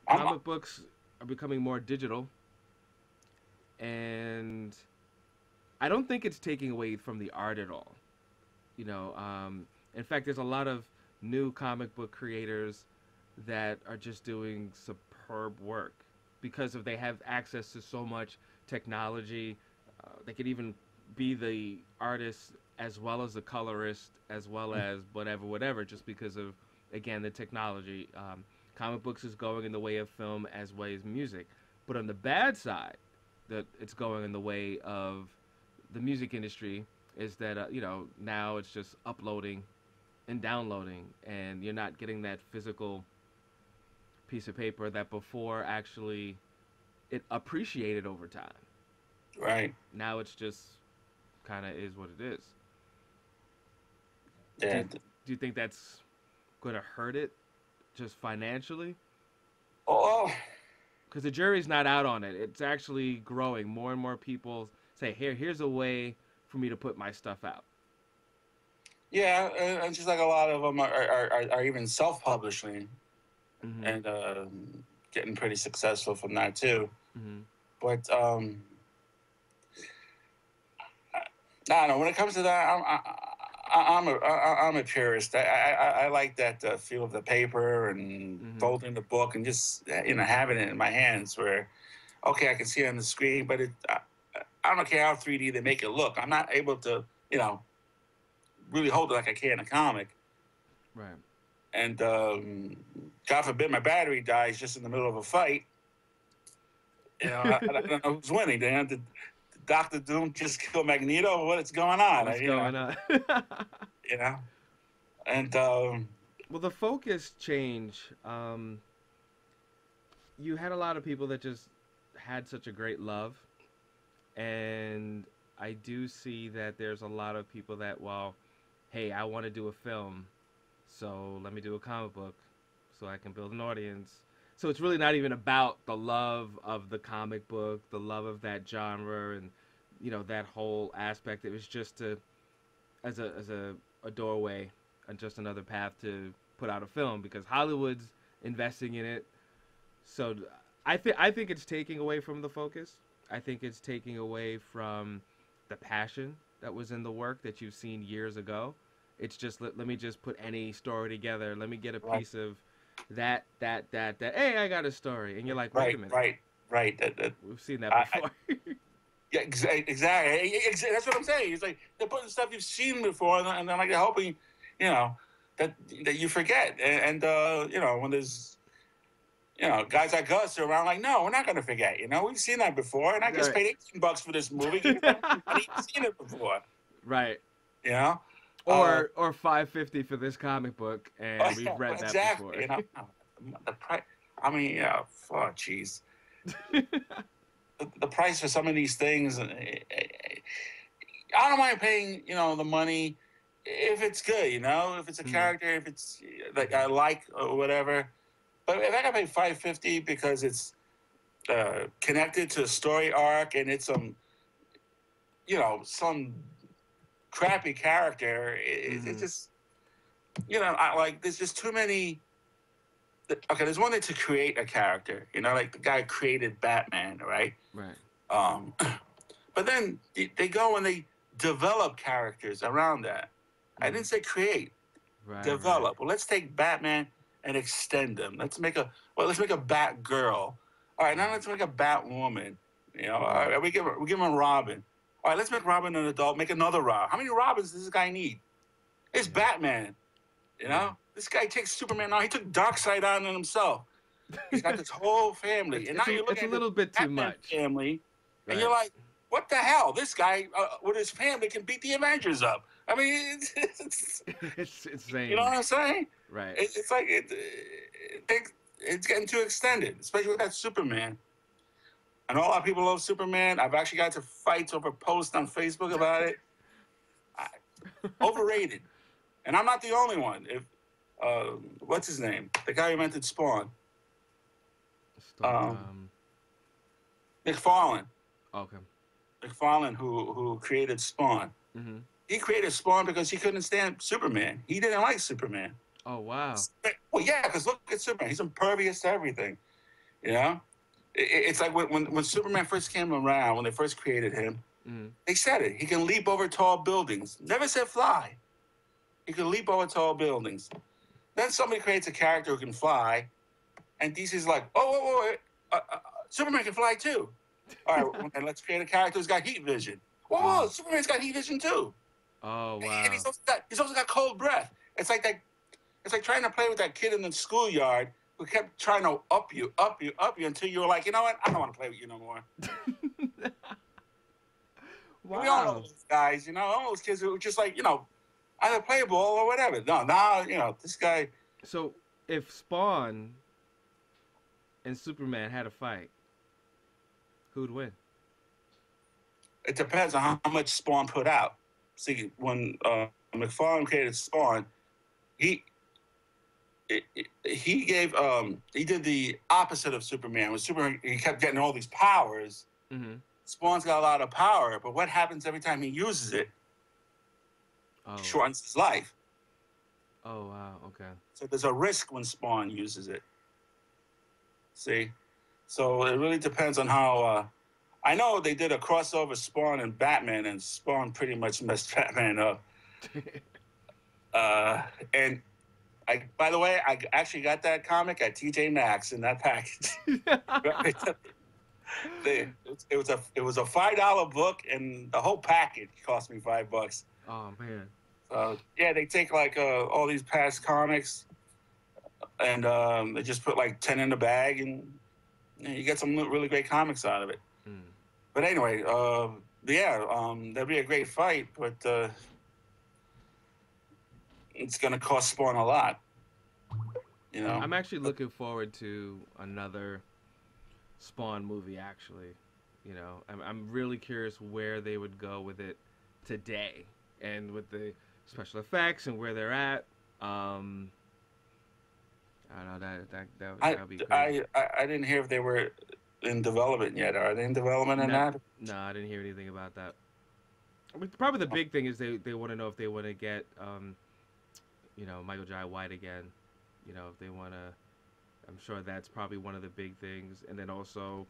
I'm comic books are becoming more digital, and I don't think it's taking away from the art at all. You know, in fact, there's a lot of new comic book creators that are just doing superb work because of they have access to so much technology. They could even be the artist as well as the colorist as well as whatever, just because of again the technology. Comic books is going in the way of film as well as music, but on the bad side, that it's going in the way of the music industry is that now it's just uploading and downloading, and you're not getting that physical piece of paper that before actually it appreciated over time. right. Now it's just kind of is what it is. Do Yeah. you, do you think that's going to hurt it just financially? Oh, Because the jury's not out on it. It's actually growing. More and more people say, here's a way for me to put my stuff out. yeah. And just like a lot of them are even self-publishing Mm-hmm. and getting pretty successful from that too. Mm-hmm. But I don't know. When it comes to that, I'm a purist. I like that feel of the paper and Mm-hmm. folding the book and just having it in my hands. Where okay, I can see it on the screen, but I don't care how 3D they make it look. I'm not able to really hold it like I can in a comic. Right. And God forbid my battery dies just in the middle of a fight. I don't know who's winning. Did Doctor Doom just kill Magneto? What's going on? What's going on? You know, and Well, the focus change. You had a lot of people that just had such a great love, and I do see that there's a lot of people that, well, hey, I want to do a film, so let me do a comic book, so I can build an audience. So it's really not even about the love of the comic book, the love of that genre, and that whole aspect. It was just to as a doorway and just another path to put out a film because Hollywood's investing in it. So I think it's taking away from the focus. I think it's taking away from the passion that was in the work that you've seen years ago. It's just let me just put any story together. Let me get a right, piece of that. Hey, I got a story, and you're like, wait a right, minute, right, right. we've seen that I, before. yeah, exactly. That's what I'm saying. It's like they're putting stuff you've seen before, and then like they're hoping, you know, that you forget. And when there's guys like us are around, like, no, we're not going to forget. We've seen that before, and I just Right. paid $18 for this movie. Give me that money. You've seen it before. Right. You know. Uh, Or 550 for this comic book, and yeah, we've read that exactly. before. The price. I mean, yeah. Oh, jeez. The price for some of these things. I don't mind paying, the money if it's good, if it's a Mhm. character, if it's like I like or whatever. But if I gotta pay $550 because it's connected to a story arc and it's some crappy character, it's Mhm. just, I like there's just too many. Okay, there's one thing to create a character, like the guy created Batman, right? Right. Um, but then they go and they develop characters around that. I didn't Mhm. say create, Right. Right. develop. Well, let's take Batman and extend them. Let's make a Batgirl. All right, now let's make a Batwoman. All Right. right, we give him a Robin. All right, let's make Robin an adult. Make another Robin. How many Robins does this guy need? It's Yeah. Batman. Yeah. This guy takes Superman now. He took Darkseid on himself. He's got this whole family, it's and now it's a you're it's looking a at this little bit too Batman much. family, and you're Right. like, "What the hell? This guy with his family can beat the Avengers up." I mean, It's you know insane. what I'm saying? Right. It's like it's getting too extended, especially with that Superman. And a lot of people love Superman. I've actually got to fights over posts on Facebook about it. I, Overrated, and I'm not the only one. If what's his name? The guy who invented Spawn, Start. um, McFarlane. Okay. McFarlane, who created Spawn. Mhm. He created Spawn because he couldn't stand Superman. He didn't like Superman. Oh wow. Well, yeah, because look at Superman. He's impervious to everything. You know, it's like when Superman first came around, when they first created him, Mm. they said it. He can leap over tall buildings. Never said fly. He can leap over tall buildings. Then somebody creates a character who can fly, and DC's like, oh, whoa, whoa, Superman can fly too. All right, and let's create a character who's got heat vision. Whoa, Superman's got heat vision too. Oh And wow. he's also got cold breath. It's like that. It's like trying to play with that kid in the schoolyard who kept trying to up you, up you, up you until you were like, you know what? I don't want to play with you no more. We all know Wow. those guys, you know, all those kids who were just like, you know, either play ball or whatever. No, now, you know, this guy. So if Spawn and Superman had a fight, who'd win? It depends on how much Spawn put out. See, when McFarlane created Spawn, he he gave he did the opposite of Superman. When Superman he kept getting all these powers, Mm-hmm. Spawn's got a lot of power, but what happens every time he uses it? Oh. Shortens his life. Oh wow. Okay. So there's a risk when Spawn uses it. See, so it really depends on how. I know they did a crossover Spawn and Batman, and Spawn pretty much messed Batman up. And by the way, I actually got that comic at TJ Maxx in that package. It was a $5 book, and the whole package cost me $5. Oh man. Yeah, they take like all these past comics, and they just put like 10 in the bag, and you get some really great comics out of it. Mm. But anyway, that'd be a great fight, but it's going to cost Spawn a lot. You know, I'm actually looking forward to another Spawn movie. Actually, you know, I'm really curious where they would go with it today, and with the special effects and where they're at. I don't know that'd be crazy. I didn't hear if they were in development yet. Are they in development in that? No, I didn't hear anything about that. I mean, probably the big thing is they want to know if they want to get you know, Michael Jai White again. You know, if they want to. I'm sure that's probably one of the big things, and then also,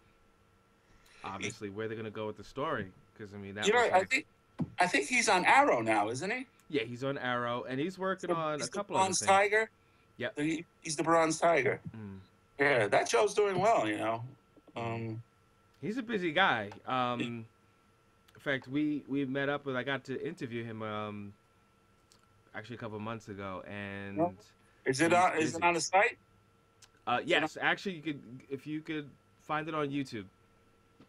obviously, where they're gonna go with the story. Because I mean, that You know, was like, I think he's on Arrow now, isn't he? yeah, he's on Arrow, and he's working on a couple of Bronze things. Tiger. Yep. He's the Bronze Tiger. Mm. Yeah, that show's doing well. You know. He's a busy guy. In fact, we met up with. I got to interview him actually a couple of months ago, and Is it on the site? yes, actually, you could find it on YouTube.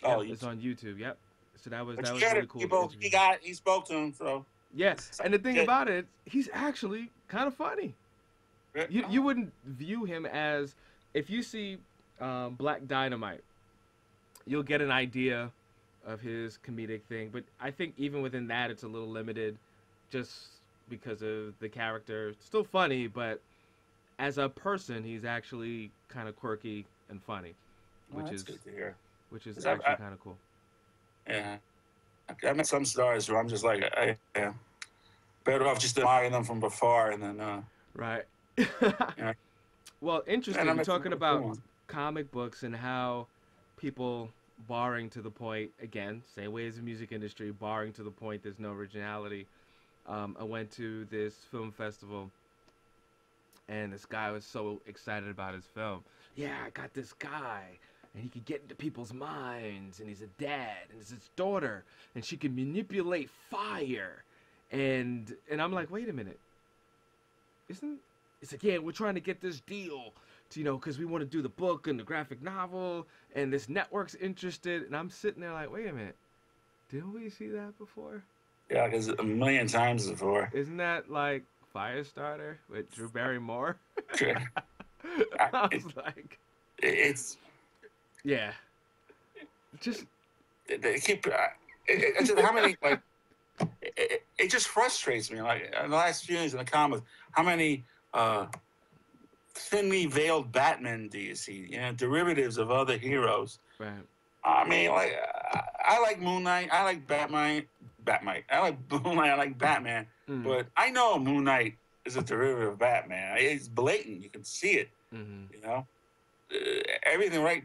Oh, Yep, it's on YouTube. Yep. So that was but really cool. He spoke to him. So yeah, and the thing about it, he's actually kind of funny. You wouldn't view him as, if you see Black Dynamite, you'll get an idea of his comedic thing. But I think even within that, it's a little limited, just because of the character. Still funny, but as a person, he's actually kind of quirky and funny, which is good to hear. Which is actually kind of cool. Yeah, I met some stars who I'm just like, better off just admiring them from afar, and then right. Yeah. Well, interesting. You're talking about comic books and how people borrowing to the point, again, same way as the music industry, borrowing to the point there's no originality. I went to this film festival, and this guy was so excited about his film. Yeah, I got this guy, and he could get into people's minds, and he's a dad, and it's his daughter, and she can manipulate fire. And I'm like, wait a minute. It's like, yeah, we're trying to get this deal, to, you know, because we want to do the book and the graphic novel, and this network's interested. And I'm sitting there like, wait a minute, didn't we see that before? Yeah, because a million times before. Isn't that like Firestarter with Drew Barrymore? Sure. I was like, It's yeah, just they keep. It's just how many like. It just frustrates me. Like in the last few years in the comics, how many thinly veiled Batman do you see? You know, derivatives of other heroes. right. I mean, like I like Moon Knight. I like Batman. I like Moon Knight. I like Batman. Mm. But I know Moon Knight is a derivative of Batman. It's blatant. You can see it. Mm-hmm. You know. everything right.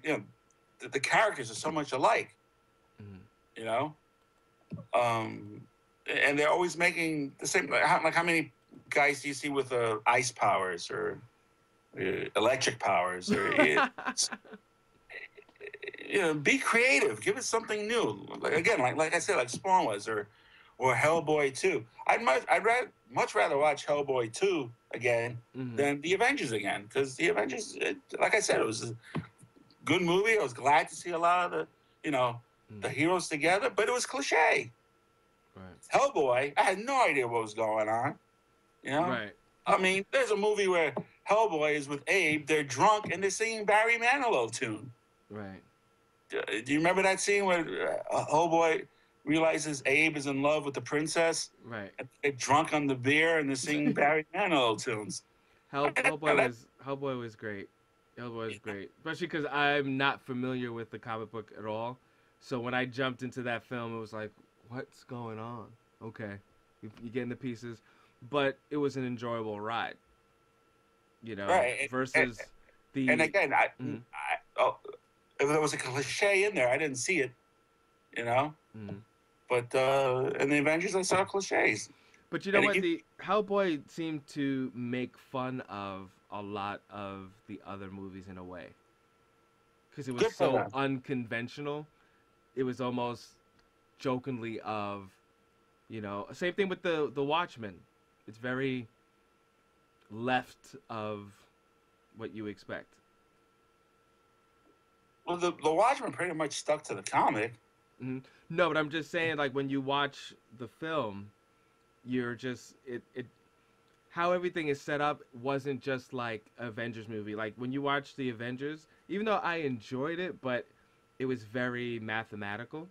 The characters are so much alike. Mhm. You know, and they're always making the same. Like how many guys do you see with ice powers or electric powers or be creative. Give it something new. Like again, like I said, like Spawn was, or Hellboy 2. Much rather watch Hellboy 2 again Mhm. than the Avengers again, because the Avengers, like I said, it was a good movie. I was glad to see a lot of the Mhm. heroes together, but it was cliche. Right. Hellboy, I had no idea what was going on. You know, Right. I mean, there's a movie where Hellboy is with Abe. They're drunk and they're singing Barry Manilow tune. Right. Do you remember that scene where Hellboy realizes Abe is in love with the princess? Right. And they're drunk on the beer and they're singing Barry Manilow tunes. Hellboy was great. Hellboy was great, especially because I'm not familiar with the comic book at all. So when I jumped into that film, it was like, what's going on? Okay, you getting the pieces, but it was an enjoyable ride. Right. Versus And the. again, Mhm. if there was a cliche in there, I didn't see it, you know? Mhm. But in the Avengers, I saw cliches. But you know And what? it, The Hellboy seemed to make fun of a lot of the other movies in a way, because it was good for so them. unconventional. It was almost jokingly of, same thing with the Watchmen. It's very left of what you expect. Well, the Watchmen pretty much stuck to the comic. Hmm. No, but I'm just saying, like when you watch the film, you're just it how everything is set up wasn't just like Avengers movie. Like when you watch the Avengers, even though I enjoyed it, but it was very mathematical.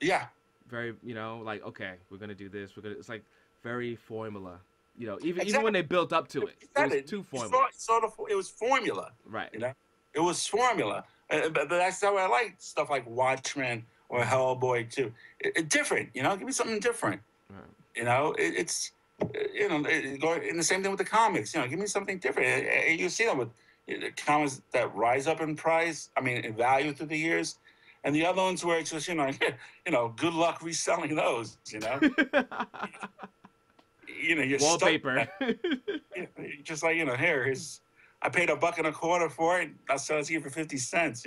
Yeah, Very, like okay, we're gonna do this. We're gonna. It's like very formula. Even when exactly. they built up to You it, it said was it. too You formula. sort of, it was formula, Right. you know? It was formula. But that's how I like stuff like Watchmen or Mm-hmm. Hellboy too. Different, give me something different. Right. It's going in the same thing with the comics. Give me something different. You see them with comics that rise up in price. I mean, in value through the years, and the other ones where it's just good luck reselling those. You're stuck. Wallpaper. Just like here is. I paid $1.25 for it. I'll sell it to you for 50 cents.